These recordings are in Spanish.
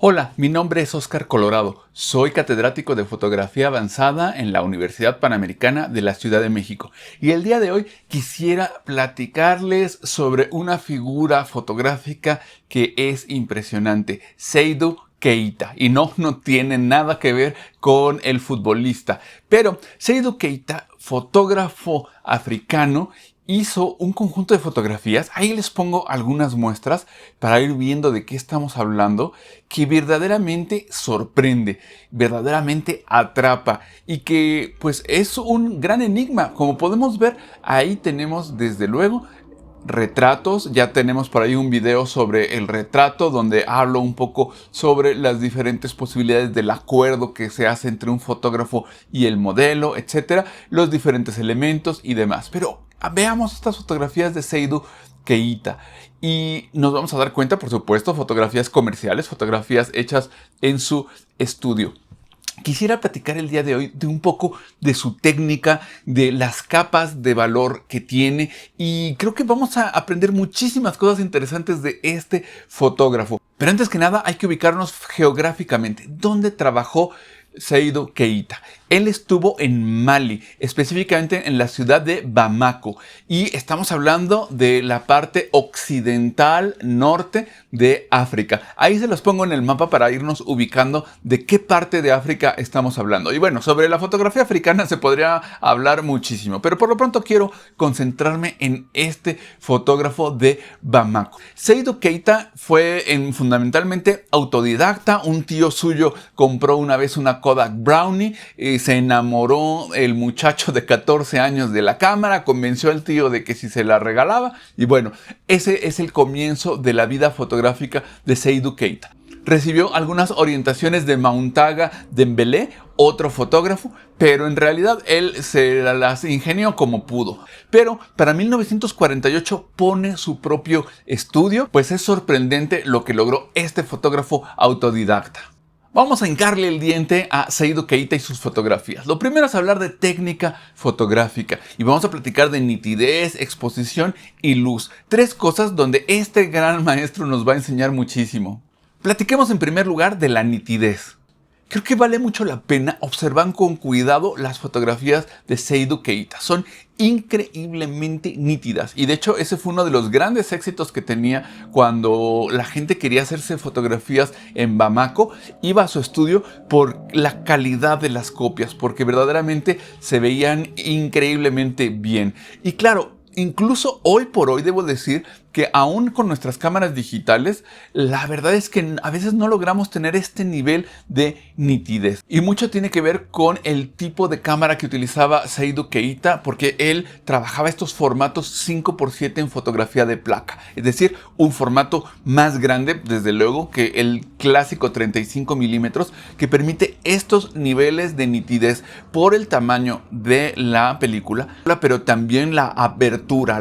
Hola, mi nombre es Oscar Colorado. Soy catedrático de fotografía avanzada en la Universidad Panamericana de la Ciudad de México. Y el día de hoy quisiera platicarles sobre una figura fotográfica que es impresionante, Seydou Keita. Y no tiene nada que ver con el futbolista. Pero Seydou Keita, fotógrafo africano, hizo un conjunto de fotografías, ahí les pongo algunas muestras para ir viendo de qué estamos hablando, que verdaderamente sorprende, verdaderamente atrapa y que pues es un gran enigma. Como podemos ver, ahí tenemos desde luego retratos, ya tenemos por ahí un video sobre el retrato donde hablo un poco sobre las diferentes posibilidades del acuerdo que se hace entre un fotógrafo y el modelo, etcétera, los diferentes elementos y demás. Pero veamos estas fotografías de Seydou Keita y nos vamos a dar cuenta, por supuesto, fotografías comerciales, fotografías hechas en su estudio. Quisiera platicar el día de hoy de un poco de su técnica, de las capas de valor que tiene y creo que vamos a aprender muchísimas cosas interesantes de este fotógrafo. Pero antes que nada hay que ubicarnos geográficamente. ¿Dónde trabajó Seydou Keita? Él estuvo en Mali, específicamente en la ciudad de Bamako, y estamos hablando de la parte occidental norte de África. Ahí se los pongo en el mapa para irnos ubicando de qué parte de África estamos hablando. Y bueno, sobre la fotografía africana se podría hablar muchísimo, pero por lo pronto quiero concentrarme en este fotógrafo de Bamako. Seydou Keita fue fundamentalmente autodidacta. Un tío suyo compró una vez una Kodak Brownie, se enamoró el muchacho de 14 años de la cámara, convenció al tío de que si se la regalaba y bueno, ese es el comienzo de la vida fotográfica de Seydou Keita. Recibió algunas orientaciones de Mountaga Dembélé, otro fotógrafo, pero en realidad él se las ingenió como pudo. Pero para 1948 pone su propio estudio, pues es sorprendente lo que logró este fotógrafo autodidacta. Vamos a hincarle el diente a Seydou Keita y sus fotografías. Lo primero es hablar de técnica fotográfica y vamos a platicar de nitidez, exposición y luz. Tres cosas donde este gran maestro nos va a enseñar muchísimo. Platiquemos en primer lugar de la nitidez. Creo que vale mucho la pena observar con cuidado las fotografías de Seydou Keita. Son increíblemente nítidas y de hecho ese fue uno de los grandes éxitos que tenía cuando la gente quería hacerse fotografías en Bamako. Iba a su estudio por la calidad de las copias, porque verdaderamente se veían increíblemente bien. Y claro, incluso hoy por hoy debo decir que aún con nuestras cámaras digitales, la verdad es que a veces no logramos tener este nivel de nitidez. Y mucho tiene que ver con el tipo de cámara que utilizaba Seydou Keita, porque él trabajaba estos formatos 5x7 en fotografía de placa. Es decir, un formato más grande, desde luego, que el clásico 35 milímetros, que permite estos niveles de nitidez por el tamaño de la película, pero también la apertura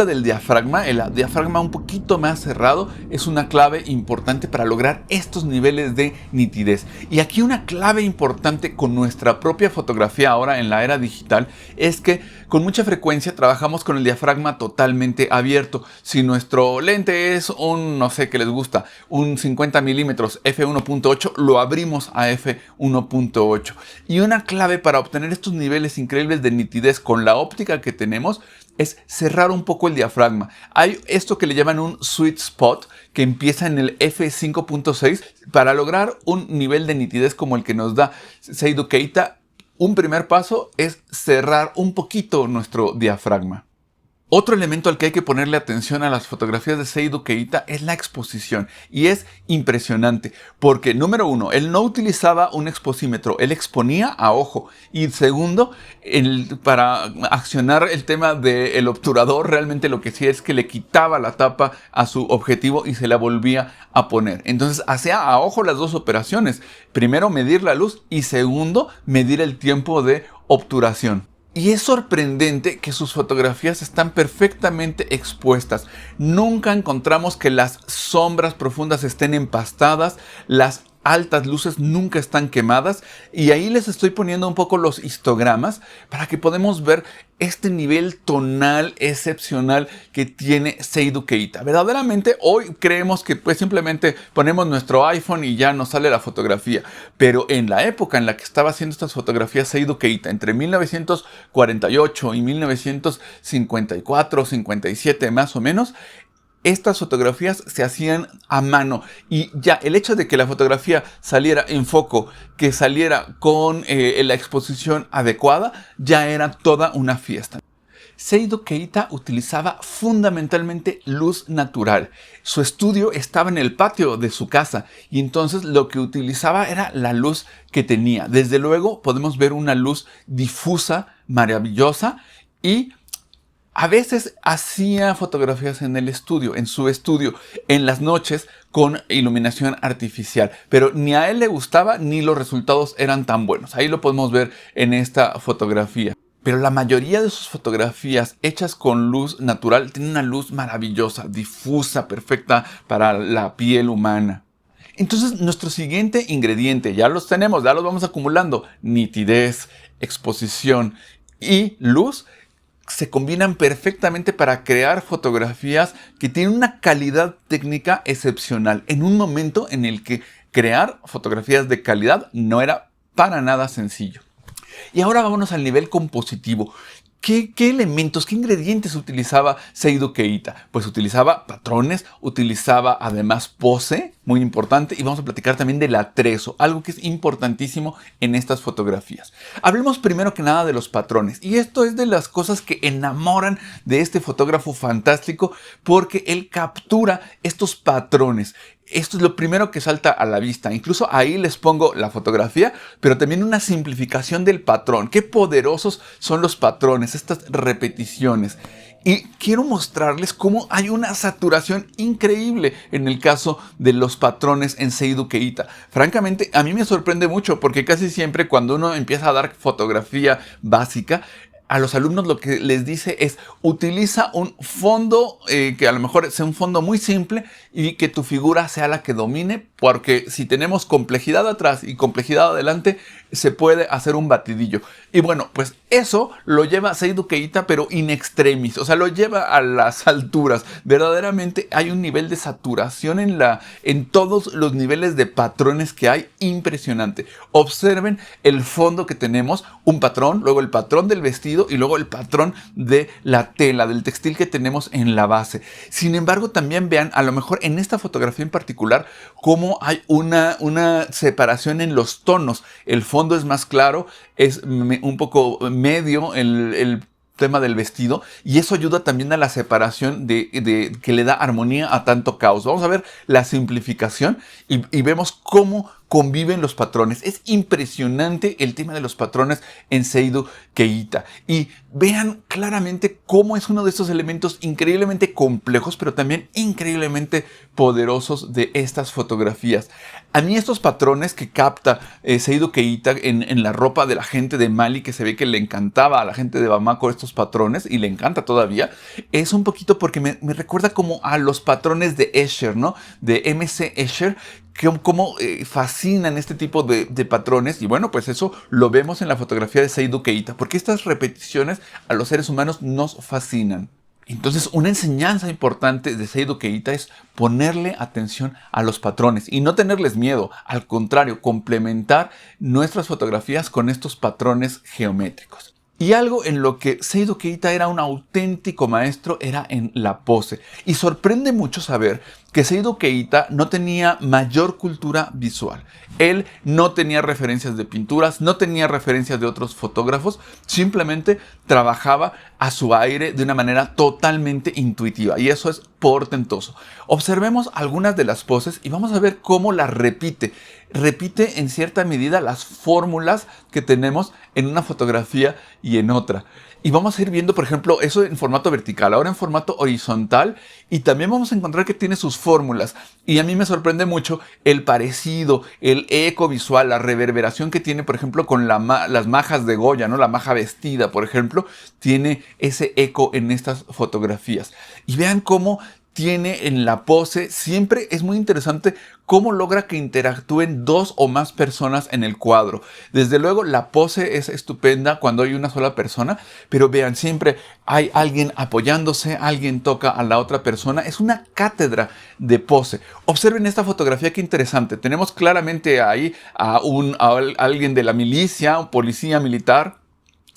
del diafragma, el diafragma un poquito más cerrado es una clave importante para lograr estos niveles de nitidez. Y aquí una clave importante con nuestra propia fotografía ahora en la era digital es que con mucha frecuencia trabajamos con el diafragma totalmente abierto. Si nuestro lente es un, no sé qué les gusta, un 50 milímetros f1.8, lo abrimos a f1.8. Y una clave para obtener estos niveles increíbles de nitidez con la óptica que tenemos es cerrar un poco el diafragma. Hay esto que le llaman un sweet spot que empieza en el f5.6 para lograr un nivel de nitidez como el que nos da Seydou Keita. Un primer paso es cerrar un poquito nuestro diafragma. Otro elemento al que hay que ponerle atención a las fotografías de Seydou Keita es la exposición, y es impresionante porque, número uno, él no utilizaba un exposímetro, él exponía a ojo, y segundo, para accionar el tema del obturador, realmente lo que hacía es que le quitaba la tapa a su objetivo y se la volvía a poner. Entonces hacía a ojo las dos operaciones, primero medir la luz y segundo medir el tiempo de obturación. Y es sorprendente que sus fotografías están perfectamente expuestas. Nunca encontramos que las sombras profundas estén empastadas, las altas, luces nunca están quemadas, y ahí les estoy poniendo un poco los histogramas para que podamos ver este nivel tonal excepcional que tiene Seiyuu Keita. Verdaderamente hoy creemos que pues simplemente ponemos nuestro iPhone y ya nos sale la fotografía, pero en la época en la que estaba haciendo estas fotografías Seiyuu Keita, entre 1948 y 1954, 57 más o menos, estas fotografías se hacían a mano, y ya el hecho de que la fotografía saliera en foco, que saliera con la exposición adecuada, ya era toda una fiesta. Seiyuu Keita utilizaba fundamentalmente luz natural. Su estudio estaba en el patio de su casa, y entonces lo que utilizaba era la luz que tenía. Desde luego podemos ver una luz difusa, maravillosa, y a veces hacía fotografías en el estudio, en su estudio, en las noches con iluminación artificial. Pero ni a él le gustaba ni los resultados eran tan buenos. Ahí lo podemos ver en esta fotografía. Pero la mayoría de sus fotografías hechas con luz natural tienen una luz maravillosa, difusa, perfecta para la piel humana. Entonces, nuestro siguiente ingrediente, ya los tenemos, ya los vamos acumulando: nitidez, exposición y luz, se combinan perfectamente para crear fotografías que tienen una calidad técnica excepcional, en un momento en el que crear fotografías de calidad no era para nada sencillo. Y ahora vámonos al nivel compositivo. ¿Qué elementos, qué ingredientes utilizaba Seiyuu Keita? Pues utilizaba patrones, utilizaba además pose, muy importante, y vamos a platicar también del atrezo, algo que es importantísimo en estas fotografías. Hablemos primero que nada de los patrones, y esto es de las cosas que enamoran de este fotógrafo fantástico, porque él captura estos patrones. Esto es lo primero que salta a la vista. Incluso ahí les pongo la fotografía, pero también una simplificación del patrón. Qué poderosos son los patrones, estas repeticiones. Y quiero mostrarles cómo hay una saturación increíble en el caso de los patrones en Seiyuu Keita. Francamente, a mí me sorprende mucho, porque casi siempre cuando uno empieza a dar fotografía básica, a los alumnos lo que les dice es: utiliza un fondo que a lo mejor sea un fondo muy simple y que tu figura sea la que domine, porque si tenemos complejidad atrás y complejidad adelante, se puede hacer un batidillo. Y bueno, pues eso lo lleva Seiyuu Keita, pero in extremis, o sea, lo lleva a las alturas. Verdaderamente hay un nivel de saturación en todos los niveles de patrones que hay, impresionante. Observen el fondo que tenemos, un patrón, luego el patrón del vestido y luego el patrón de la tela, del textil que tenemos en la base. Sin embargo, también vean, a lo mejor en esta fotografía en particular, cómo hay una separación en los tonos. El fondo es más claro, es un poco medio el tema del vestido, y eso ayuda también a la separación que le da armonía a tanto caos. Vamos a ver la simplificación y vemos cómo conviven los patrones. Es impresionante el tema de los patrones en Seiyuu Keita. Y vean claramente cómo es uno de estos elementos increíblemente complejos, pero también increíblemente poderosos de estas fotografías. A mí estos patrones que capta Seiyuu Keita en la ropa de la gente de Mali, que se ve que le encantaba a la gente de Bamako estos patrones, y le encanta todavía, es un poquito porque me recuerda como a los patrones de Escher, ¿no? De M.C. Escher, cómo fascinan este tipo de patrones. Y bueno, pues eso lo vemos en la fotografía de Seiyuu Keita, porque estas repeticiones a los seres humanos nos fascinan. Entonces, una enseñanza importante de Seiyuu Keita es ponerle atención a los patrones y no tenerles miedo. Al contrario, complementar nuestras fotografías con estos patrones geométricos. Y algo en lo que Seiyuu Keita era un auténtico maestro era en la pose. Y sorprende mucho saber que Seiyuu Keita no tenía mayor cultura visual. Él no tenía referencias de pinturas, no tenía referencias de otros fotógrafos, simplemente trabajaba a su aire de una manera totalmente intuitiva, y eso es portentoso. Observemos algunas de las poses y vamos a ver cómo las repite. Repite en cierta medida las fórmulas que tenemos en una fotografía y en otra. Y vamos a ir viendo, por ejemplo, eso en formato vertical, ahora en formato horizontal, y también vamos a encontrar que tiene sus fórmulas. Y a mí me sorprende mucho el parecido, el eco visual, la reverberación que tiene, por ejemplo, con las majas de Goya, ¿no? La maja vestida, por ejemplo, tiene ese eco en estas fotografías. Y vean cómo tiene en la pose. Siempre es muy interesante cómo logra que interactúen dos o más personas en el cuadro. Desde luego la pose es estupenda cuando hay una sola persona, pero vean, siempre hay alguien apoyándose, alguien toca a la otra persona. Es una cátedra de pose. Observen esta fotografía, qué interesante. Tenemos claramente ahí a alguien de la milicia, un policía militar,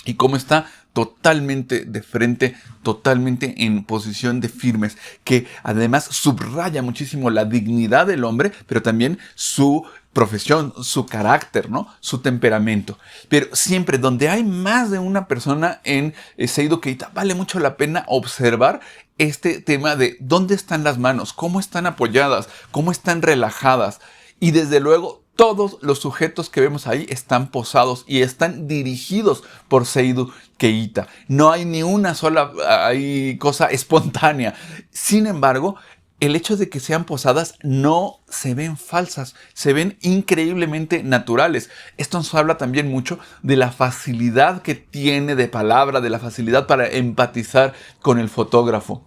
y cómo está totalmente de frente, totalmente en posición de firmes, que además subraya muchísimo la dignidad del hombre, pero también su profesión, su carácter, ¿no? Su temperamento. Pero siempre donde hay más de una persona en Seidou Keita, vale mucho la pena observar este tema de dónde están las manos, cómo están apoyadas, cómo están relajadas. Y desde luego todos los sujetos que vemos ahí están posados y están dirigidos por Seidou Keita. No hay ni una sola cosa espontánea. Sin embargo, el hecho de que sean posadas no se ven falsas, se ven increíblemente naturales. Esto nos habla también mucho de la facilidad que tiene de palabra, de la facilidad para empatizar con el fotógrafo.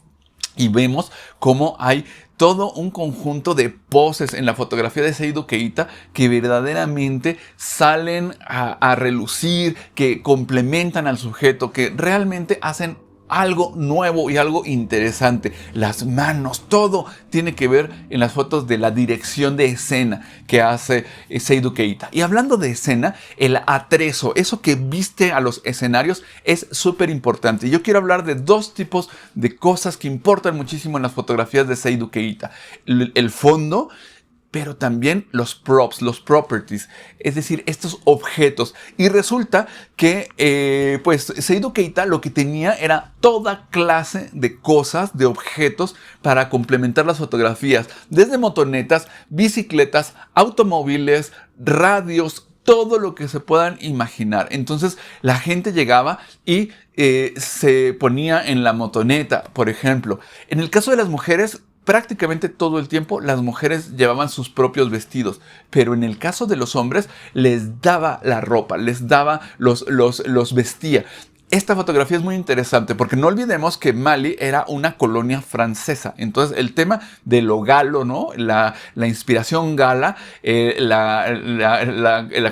Y vemos cómo hay todo un conjunto de poses en la fotografía de Seidou Keita que verdaderamente salen a relucir, que complementan al sujeto, que realmente hacen algo nuevo y algo interesante. Las manos, todo tiene que ver en las fotos de la dirección de escena que hace Seidou Keita. Y hablando de escena, el atrezo, eso que viste a los escenarios, es súper importante. Yo quiero hablar de dos tipos de cosas que importan muchísimo en las fotografías de Seidou Keita. El fondo, pero también los props, los properties, es decir, estos objetos. Y resulta que pues Seidou Keita lo que tenía era toda clase de cosas, de objetos para complementar las fotografías, desde motonetas, bicicletas, automóviles, radios, todo lo que se puedan imaginar. Entonces la gente llegaba y se ponía en la motoneta, por ejemplo. En el caso de las mujeres, prácticamente todo el tiempo las mujeres llevaban sus propios vestidos, pero en el caso de los hombres les daba la ropa, les daba los vestía. Esta fotografía es muy interesante porque no olvidemos que Mali era una colonia francesa. Entonces el tema de lo galo, ¿no? La inspiración gala, la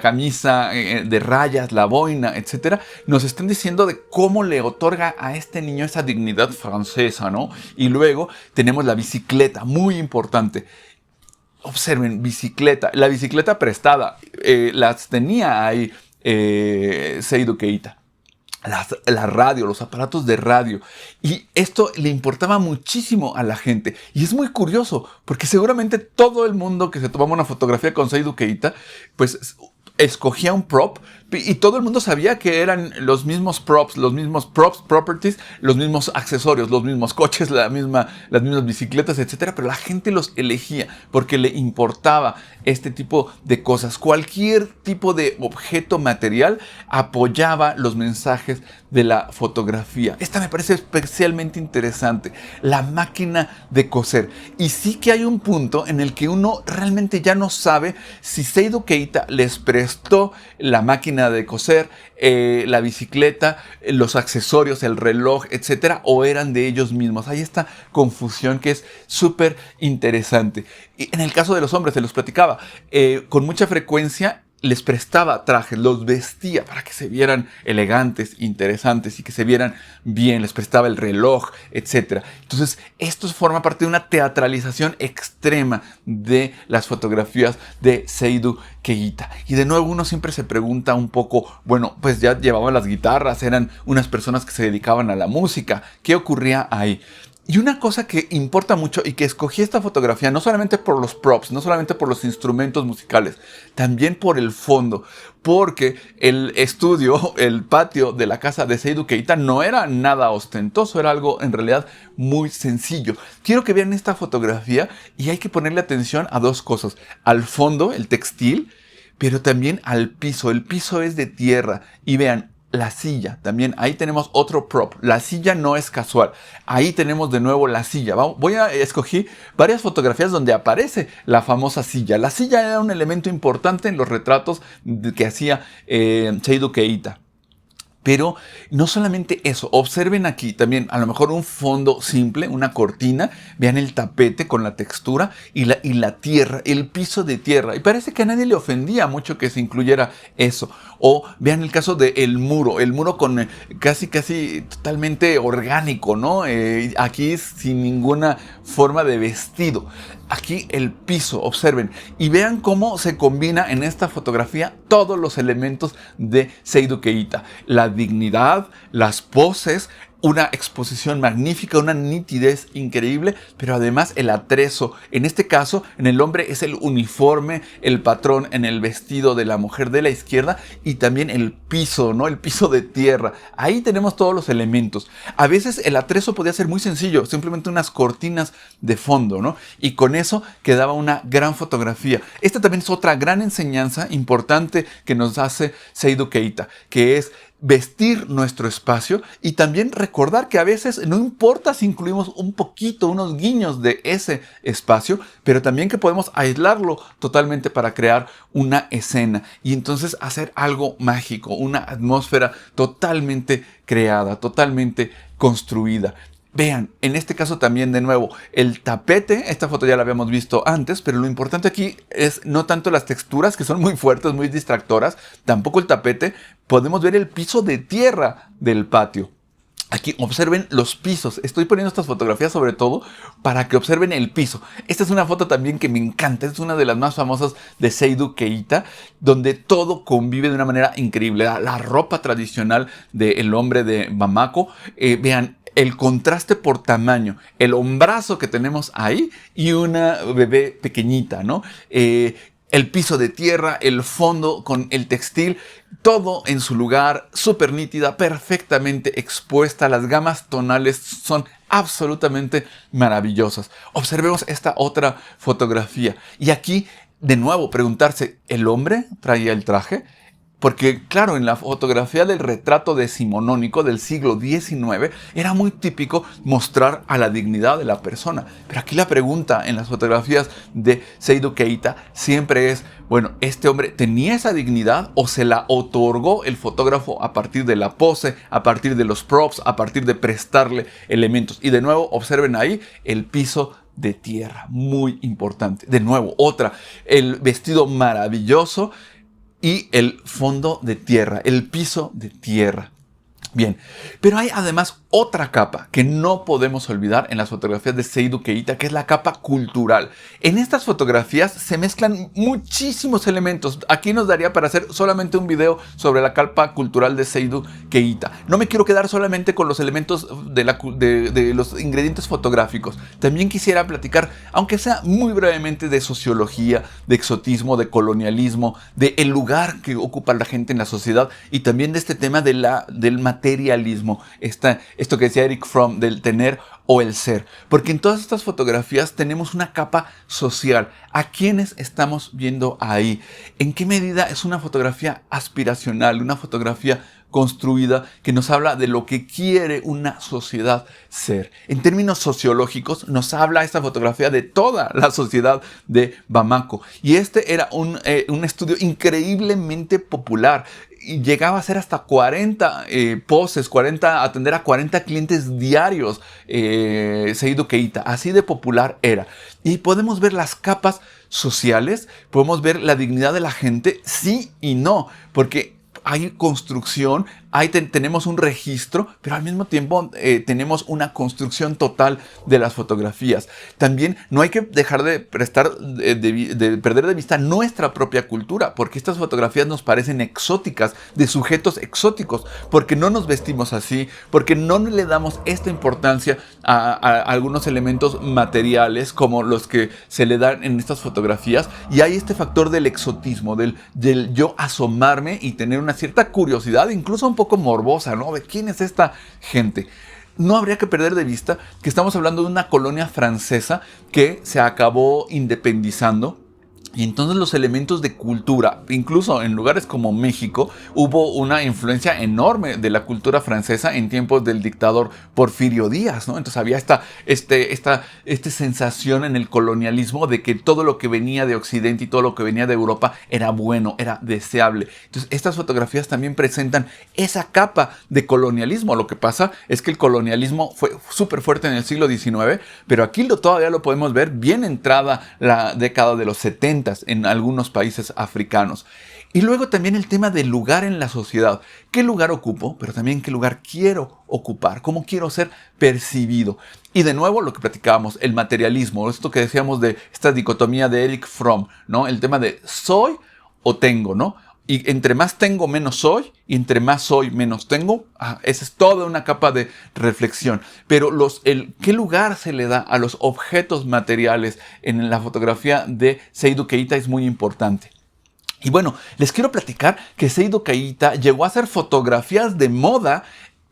camisa de rayas, la boina, etcétera, nos están diciendo de cómo le otorga a este niño esa dignidad francesa, ¿no? Y luego tenemos la bicicleta, muy importante. Observen, bicicleta, la bicicleta prestada, las tenía ahí Seidou Keita. La radio, los aparatos de radio. Y esto le importaba muchísimo a la gente. Y es muy curioso, porque seguramente todo el mundo que se tomaba una fotografía con Seidou Keita, pues escogía un prop y todo el mundo sabía que eran los mismos props, properties, los mismos accesorios, los mismos coches, las mismas bicicletas, etcétera, pero la gente los elegía porque le importaba este tipo de cosas. Cualquier tipo de objeto material apoyaba los mensajes de la fotografía. Esta me parece especialmente interesante, la máquina de coser. Y sí que hay un punto en el que uno realmente ya no sabe si Seidou Keita les prestó la máquina de coser, la bicicleta, los accesorios, el reloj, etcétera, o eran de ellos mismos. Hay esta confusión que es súper interesante. Y en el caso de los hombres, se los platicaba, con mucha frecuencia les prestaba trajes, los vestía para que se vieran elegantes, interesantes y que se vieran bien, les prestaba el reloj, etc. Entonces, esto forma parte de una teatralización extrema de las fotografías de Seidou Keita. Y de nuevo uno siempre se pregunta un poco, bueno, pues ya llevaban las guitarras, eran unas personas que se dedicaban a la música, ¿qué ocurría ahí? Y una cosa que importa mucho y que escogí esta fotografía no solamente por los props, no solamente por los instrumentos musicales, también por el fondo, porque el estudio, el patio de la casa de Seidou Keita no era nada ostentoso, era algo en realidad muy sencillo. Quiero que vean esta fotografía y hay que ponerle atención a dos cosas: al fondo, el textil, pero también al piso. El piso es de tierra y vean, la silla, también ahí tenemos otro prop. La silla no es casual. Ahí tenemos de nuevo la silla. Voy a escoger varias fotografías donde aparece la famosa silla. La silla era un elemento importante en los retratos que hacía Seidou Keita. Pero no solamente eso, observen aquí también a lo mejor un fondo simple, una cortina, vean el tapete con la textura y la tierra, el piso de tierra. Y parece que a nadie le ofendía mucho que se incluyera eso. O vean el caso del muro, el muro con casi totalmente orgánico, ¿no? Aquí sin ninguna forma de vestido. Aquí el piso, observen, y vean cómo se combina en esta fotografía todos los elementos de Seidou Keita. La dignidad, las poses, una exposición magnífica, una nitidez increíble, pero además el atrezo. En este caso, en el hombre es el uniforme, el patrón en el vestido de la mujer de la izquierda y también el piso, ¿no? El piso de tierra. Ahí tenemos todos los elementos. A veces el atrezo podía ser muy sencillo, simplemente unas cortinas de fondo, ¿no? Y con eso quedaba una gran fotografía. Esta también es otra gran enseñanza importante que nos hace Seidou Keita, que es vestir nuestro espacio y también recordar que a veces no importa si incluimos un poquito, unos guiños de ese espacio, pero también que podemos aislarlo totalmente para crear una escena y entonces hacer algo mágico, una atmósfera totalmente creada, totalmente construida. Vean, en este caso también de nuevo, el tapete, esta foto ya la habíamos visto antes, pero lo importante aquí es no tanto las texturas que son muy fuertes, muy distractoras, tampoco el tapete, podemos ver el piso de tierra del patio. Aquí observen los pisos. Estoy poniendo estas fotografías sobre todo para que observen el piso. Esta es una foto también que me encanta. Es una de las más famosas de Seidou Keita, donde todo convive de una manera increíble. La ropa tradicional del hombre de Bamako. Vean, el contraste por tamaño, el hombrazo que tenemos ahí y una bebé pequeñita, ¿no? El piso de tierra, el fondo con el textil, todo en su lugar, súper nítida, perfectamente expuesta. Las gamas tonales son absolutamente maravillosas. Observemos esta otra fotografía. Y aquí, de nuevo, preguntarse, ¿el hombre traía el traje? Porque, claro, en la fotografía del retrato decimonónico del siglo XIX era muy típico mostrar a la dignidad de la persona. Pero aquí la pregunta en las fotografías de Seidou Keita siempre es, bueno, ¿este hombre tenía esa dignidad o se la otorgó el fotógrafo a partir de la pose, a partir de los props, a partir de prestarle elementos? Y de nuevo, observen ahí el piso de tierra, muy importante. De nuevo, otra, el vestido maravilloso y el fondo de tierra, el piso de tierra. Bien, pero hay además otra capa que no podemos olvidar en las fotografías de Seidou Keita, que es la capa cultural. En estas fotografías se mezclan muchísimos elementos. Aquí nos daría para hacer solamente un video sobre la capa cultural de Seidou Keita. No me quiero quedar solamente con los elementos de los ingredientes fotográficos. También quisiera platicar, aunque sea muy brevemente, de sociología, de exotismo, de colonialismo, de el lugar que ocupa la gente en la sociedad y también de este tema del materialismo, esto que decía Eric Fromm, del tener o el ser. Porque en todas estas fotografías tenemos una capa social. ¿A quiénes estamos viendo ahí? ¿En qué medida es una fotografía aspiracional, una fotografía construida que nos habla de lo que quiere una sociedad ser? En términos sociológicos, nos habla esta fotografía de toda la sociedad de Bamako. Y este era un estudio increíblemente popular. Y llegaba a ser hasta 40 poses, atender a 40 clientes diarios, Seidou Keita. Así de popular era. Y podemos ver las capas sociales, podemos ver la dignidad de la gente, sí y no, porque hay construcción, tenemos un registro, pero al mismo tiempo tenemos una construcción total de las fotografías. También no hay que dejar de perder de vista nuestra propia cultura, porque estas fotografías nos parecen exóticas, de sujetos exóticos, porque no nos vestimos así, porque no le damos esta importancia a algunos elementos materiales como los que se le dan en estas fotografías, y hay este factor del exotismo, del yo asomarme y tener una cierta curiosidad, incluso un poco morbosa, ¿no? ¿De quién es esta gente? No habría que perder de vista que estamos hablando de una colonia francesa que se acabó independizando Y entonces los elementos de cultura, incluso en lugares como México, hubo una influencia enorme de la cultura francesa en tiempos del dictador Porfirio Díaz, ¿no? Entonces había esta sensación en el colonialismo de que todo lo que venía de Occidente y todo lo que venía de Europa era bueno, era deseable. Entonces estas fotografías también presentan esa capa de colonialismo. Lo que pasa es que el colonialismo fue súper fuerte en el siglo XIX, pero aquí todavía lo podemos ver bien entrada la década de los 70 en algunos países africanos. Y luego también el tema del lugar en la sociedad. ¿Qué lugar ocupo? Pero también qué lugar quiero ocupar. ¿Cómo quiero ser percibido? Y de nuevo lo que platicábamos, el materialismo. Esto que decíamos de esta dicotomía de Erich Fromm, ¿no? El tema de soy o tengo, ¿no? Y entre más tengo, menos soy. Y entre más soy, menos tengo. Esa es toda una capa de reflexión. Pero ¿qué lugar se le da a los objetos materiales en la fotografía de Seydou Keita es muy importante? Y bueno, les quiero platicar que Seydou Keita llegó a hacer fotografías de moda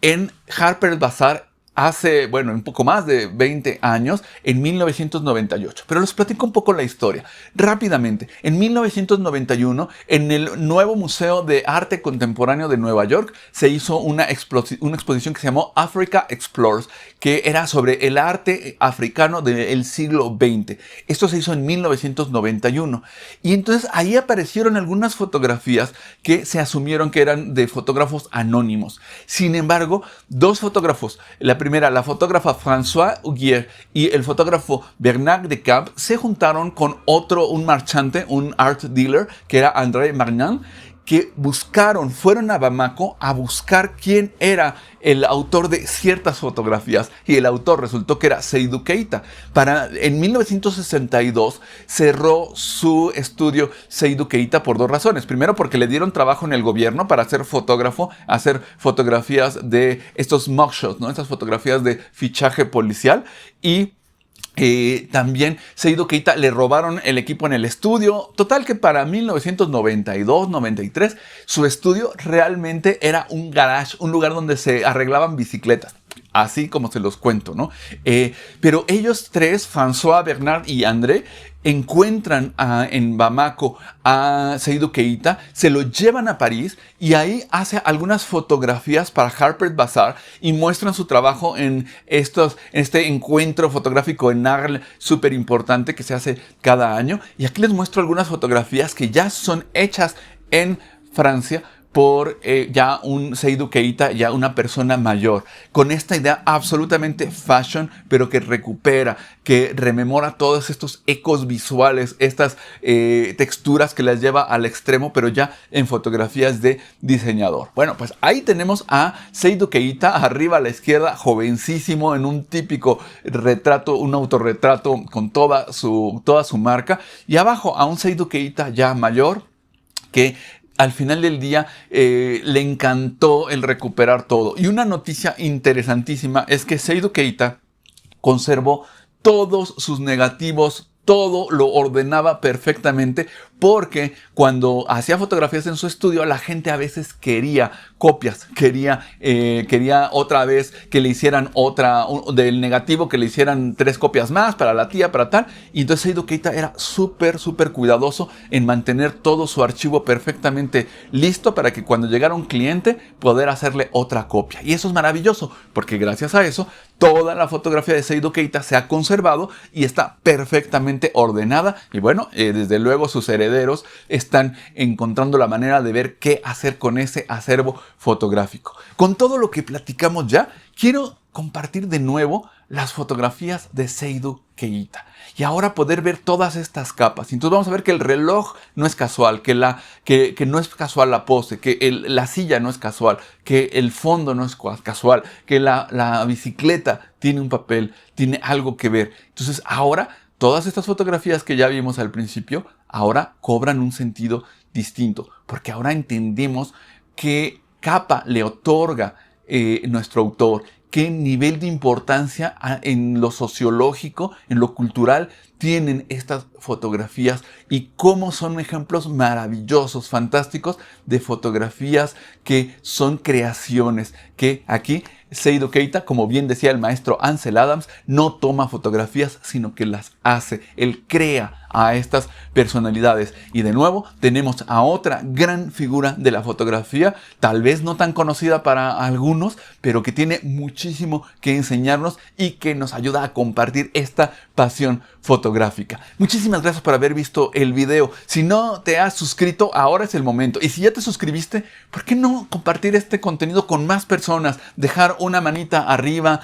en Harper's Bazaar hace, bueno, un poco más de 20 años, en 1998. Pero les platico un poco la historia. Rápidamente, en 1991, en el nuevo Museo de Arte Contemporáneo de Nueva York, se hizo una exposición que se llamó Africa Explores, que era sobre el arte africano del siglo XX. Esto se hizo en 1991. Y entonces ahí aparecieron algunas fotografías que se asumieron que eran de fotógrafos anónimos. Sin embargo, dos fotógrafos, la fotógrafa Françoise Huguier y el fotógrafo Bernard Decamps se juntaron con un marchante, un art dealer, que era André Margnane, que fueron a Bamako a buscar quién era el autor de ciertas fotografías, y el autor resultó que era Seydou Keita. En 1962 cerró su estudio Seydou Keita por dos razones. Primero, porque le dieron trabajo en el gobierno para ser fotógrafo, hacer fotografías de estos mugshots, ¿no? Estas fotografías de fichaje policial. Y también Seydou Keita le robaron el equipo en el estudio. Total que para 1992-93 su estudio realmente era un garage, un lugar donde se arreglaban bicicletas. Así como se los cuento, ¿no? Pero ellos tres, François, Bernard y André, encuentran en Bamako a Seydou Keita, se lo llevan a París y ahí hace algunas fotografías para Harper's Bazaar y muestran su trabajo en este encuentro fotográfico en Arles súper importante que se hace cada año. Y aquí les muestro algunas fotografías que ya son hechas en Francia por ya un Seydou Keita, ya una persona mayor, con esta idea absolutamente fashion, pero que recupera, que rememora todos estos ecos visuales, estas texturas que las lleva al extremo, pero ya en fotografías de diseñador. Bueno, pues ahí tenemos a Seydou Keita, arriba a la izquierda, jovencísimo, en un típico retrato, un autorretrato con toda su marca, y abajo a un Seydou Keita ya mayor, que al final del día le encantó el recuperar todo. Y una noticia interesantísima es que Seydou Keita conservó todos sus negativos, todo lo ordenaba perfectamente, porque cuando hacía fotografías en su estudio, la gente a veces quería copias, quería otra vez que le hicieran del negativo, que le hicieran 3 copias más para la tía, para tal. Y entonces Seydou Keita era súper cuidadoso en mantener todo su archivo perfectamente listo para que cuando llegara un cliente poder hacerle otra copia. Y eso es maravilloso, porque gracias a eso toda la fotografía de Seydou Keita se ha conservado y está perfectamente ordenada. Y bueno, desde luego sus herederos están encontrando la manera de ver qué hacer con ese acervo fotográfico. Con todo lo que platicamos ya, quiero compartir de nuevo las fotografías de Seydou Keita y ahora poder ver todas estas capas. Entonces vamos a ver que el reloj no es casual, que no es casual la pose, que la silla no es casual, que el fondo no es casual, que la bicicleta tiene un papel, tiene algo que ver. Entonces ahora todas estas fotografías que ya vimos al principio, ahora cobran un sentido distinto, porque ahora entendemos qué capa le otorga nuestro autor, qué nivel de importancia en lo sociológico, en lo cultural, tienen estas fotografías y cómo son ejemplos maravillosos, fantásticos de fotografías que son creaciones, que aquí Seidou Keita, como bien decía el maestro Ansel Adams, no toma fotografías, sino que las hace. Él crea a estas personalidades. Y de nuevo tenemos a otra gran figura de la fotografía, tal vez no tan conocida para algunos, pero que tiene muchísimo que enseñarnos y que nos ayuda a compartir esta pasión fotográfica. Muchísimas gracias por haber visto el video. Si no te has suscrito, ahora es el momento. Y si ya te suscribiste, ¿por qué no compartir este contenido con más personas? Dejar una manita arriba,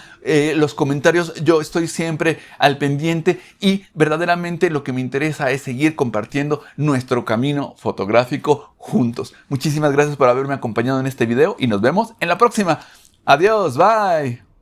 los comentarios, yo estoy siempre al pendiente y verdaderamente lo que me interesa es seguir compartiendo nuestro camino fotográfico juntos. Muchísimas gracias por haberme acompañado en este video y nos vemos en la próxima. Adiós, bye.